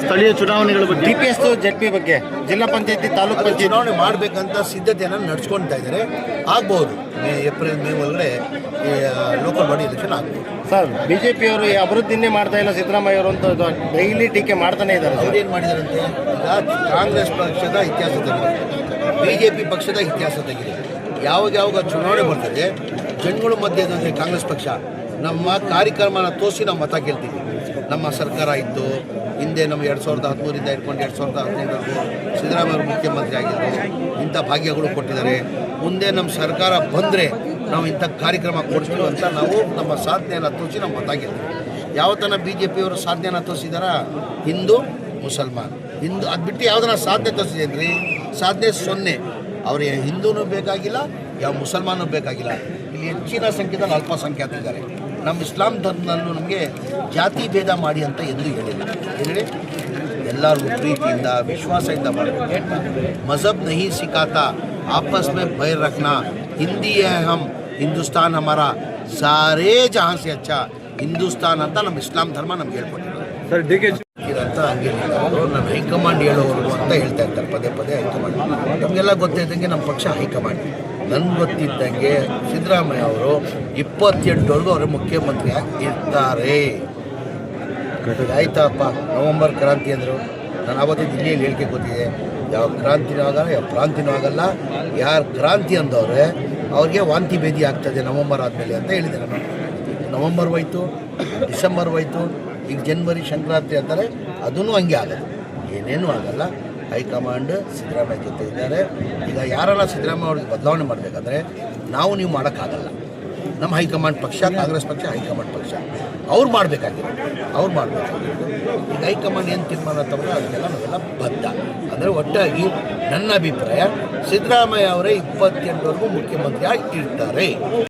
ಸ್ಥಳೀಯ ಚುನಾವಣೆಗಳ ಬಗ್ಗೆ DPS ZP ಬಗ್ಗೆ ಜಿಲ್ಲಾ ಪಂಚಾಯತಿ ತಾಲೂಕು ಪಂಚಾಯತಿ ಚುನಾವಣೆ ಮಾಡಬೇಕಂತ ಸಿದ್ಧತೆಯನ್ನು ನಡೆಸ್ಕೊಳ್ತಾ ಇದ್ದಾರೆ. ಆಗ್ಬೋದು ಏಪ್ರಿಲ್ ಮೇ ಒಳಗಡೆ ಲೋಕಲ್ ಬಾಡಿ ಎಲೆಕ್ಷನ್ ಆಗ್ಬೋದು. ಸರ್ BJP ಅವರು ಈ ಅಭಿವೃದ್ಧಿನೇ ಮಾಡ್ತಾ ಇಲ್ಲ ಸಿದ್ದರಾಮಯ್ಯ ಅವರು ಅಂತ ಡೈಲಿ ಟೀಕೆ ಮಾಡ್ತಾನೆ ಇದ್ದಾರೆ. ಅವ್ರೇನು ಮಾಡಿದಾರಂತೆ, ಈಗ ಕಾಂಗ್ರೆಸ್ ಪಕ್ಷದ ಇತಿಹಾಸ ತೆಗಿದೆ, BJP ಪಕ್ಷದ ಇತಿಹಾಸ ತೆಗಿದೆ. ಯಾವಾಗ ಚುನಾವಣೆ ಬರ್ತದೆ ಜನಗಳ ಮಧ್ಯೆ ಕಾಂಗ್ರೆಸ್ ಪಕ್ಷ ನಮ್ಮ ಕಾರ್ಯಕ್ರಮನ ತೋರಿಸಿ ನಾವು ಮತ ಕೇಳ್ತೀವಿ. ನಮ್ಮ ಸರ್ಕಾರ ಇತ್ತು ಹಿಂದೆ, ನಮ್ಮ 2013 ಹಿಡ್ಕೊಂಡು 2015ವರೆಗೂ ಸಿದ್ದರಾಮಯ್ಯ ಅವರು ಮುಖ್ಯಮಂತ್ರಿ ಆಗಿದ್ದರು. ಇಂಥ ಭಾಗ್ಯಗಳು ಕೊಟ್ಟಿದ್ದಾರೆ. ಮುಂದೆ ನಮ್ಮ ಸರ್ಕಾರ ಬಂದರೆ ನಾವು ಇಂಥ ಕಾರ್ಯಕ್ರಮ ಕೊಡ್ತೀವಿ ಅಂತ ನಾವು ನಮ್ಮ ಸಾಧನೆಯನ್ನು ತೋರಿಸಿ ನಾವು ಮತ ಗೆಲ್ತೀವಿ. ಯಾವತ್ತನ BJP ಅವರು ಸಾಧನೆಯನ್ನು ತೋರಿಸಿದಾರ? ಹಿಂದೂ ಮುಸಲ್ಮಾನ್ ಹಿಂದೂ ಅದು ಬಿಟ್ಟು ಯಾವುದನ್ನ ಸಾಧನೆ ತೋರಿಸಿದ್ದೇನೆ ರೀ? ಸಾಧನೆ 0. ಅವ್ರಿಗೆ ಹಿಂದೂನೂ ಬೇಕಾಗಿಲ್ಲ, ಯಾವ ಮುಸಲ್ಮಾನೂ ಬೇಕಾಗಿಲ್ಲ. ಇಲ್ಲಿ ಹೆಚ್ಚಿನ ಸಂಖ್ಯೆಯಲ್ಲಿ ಅಲ್ಪಸಂಖ್ಯಾತರಿದ್ದಾರೆ. ನಮ್ಮ ಇಸ್ಲಾಂ ಧರ್ಮದಲ್ಲೂ ನಮಗೆ ಜಾತಿ ಭೇದ ಮಾಡಿ ಅಂತ ಎಂದೂ ಹೇಳಿಲ್ಲ. ಹೇಳಿ ಎಲ್ಲರಿಗೂ ಪ್ರೀತಿಯಿಂದ ವಿಶ್ವಾಸದಿಂದ ಮಾಡಬೇಕು. ಮಜಹಬ್ ನಹಿ ಸಿಖಾತಾ आपस में बैर रखना, हिंदी है हम, हिंदुस्तान हमारा, सारे जहाँ से अच्छा हिंदुस्तान ಅಂತ ನಮ್ಮ ಇಸ್ಲಾಂ ಧರ್ಮ ನಮ್ಗೆ ಹೇಳ್ಕೊಟ್ಟಿರೋದು. ಸರ್ DK ಅಂತ ಹಂಗೇನಿಲ್ಲ, ಅವರು ನಮ್ಮ ಹೈಕಮಾಂಡ್ ಹೇಳೋರು ಅಂತ ಹೇಳ್ತಾ ಇರ್ತಾರೆ ಪದೇ ಹೈಕಮಾಂಡ್. ನಮಗೆಲ್ಲ ಗೊತ್ತಿದ್ದಂಗೆ ನಮ್ಮ ಪಕ್ಷ ಹೈಕಮಾಂಡ್. ನನ್ಗೆ ಗೊತ್ತಿದ್ದಂಗೆ ಸಿದ್ದರಾಮಯ್ಯ ಅವರು 28ವರೆಗೂ ಅವರು ಮುಖ್ಯಮಂತ್ರಿ ಇರ್ತಾರೆ. ಆಯ್ತಪ್ಪ, ನವಂಬರ್ ಕ್ರಾಂತಿ ಅಂದರು. ನಾನು ಆವತ್ತಿದ್ದು ದಿಲ್ಲಿಯಲ್ಲಿ ಹೇಳಿಕೆ ಗೊತ್ತಿದೆ, ಯಾವ ಕ್ರಾಂತಿನೂ ಆಗಲ್ಲ, ಯಾವ ಪ್ರಾಂತಿನೂ ಆಗಲ್ಲ. ಯಾರು ಕ್ರಾಂತಿ ಅಂದವ್ರೆ ಅವ್ರಿಗೆ ವಾಂತಿ ಭೇದಿ ಆಗ್ತದೆ ನವಂಬರ್ ಆದಮೇಲೆ ಅಂತ ಹೇಳಿದೆ ನಾನು. ನವಂಬರ್ ಹೋಯ್ತು, ಡಿಸೆಂಬರ್ ಹೋಯ್ತು, ಈಗ ಜನವರಿ ಸಂಕ್ರಾಂತಿ ಅಂತಾರೆ, ಅದೂ ಹಂಗೆ ಆಗೋದು. ಏನೇನೂ ಆಗಲ್ಲ. ಹೈಕಮಾಂಡ್ ಸಿದ್ದರಾಮಯ್ಯ ಜೊತೆ ಇದ್ದಾರೆ. ಈಗ ಯಾರೆಲ್ಲ ಸಿದ್ದರಾಮಯ್ಯ ಅವ್ರಿಗೆ ಬದಲಾವಣೆ ಮಾಡಬೇಕಾದ್ರೆ ನೀವು ಮಾಡೋಕ್ಕಾಗಲ್ಲ. ನಮ್ಮ ಹೈಕಮಾಂಡ್ ಪಕ್ಷ, ಕಾಂಗ್ರೆಸ್ ಪಕ್ಷ ಹೈಕಮಾಂಡ್ ಪಕ್ಷ, ಅವ್ರು ಮಾಡಬೇಕಾಗಿರೋ ಈಗ ಹೈಕಮಾಂಡ್ ಏನು ತೀರ್ಮಾನ ತಗೊಂಡ್ರೆ ಅದಕ್ಕೆಲ್ಲ ನಾವೆಲ್ಲ ಬದ್ಧ. ಅಂದರೆ ಒಟ್ಟಾಗಿ ನನ್ನ ಅಭಿಪ್ರಾಯ ಸಿದ್ದರಾಮಯ್ಯ ಅವರೇ 28ವರೆಗೂ ಮುಖ್ಯಮಂತ್ರಿ ಆಗಿರ್ತಾರೆ.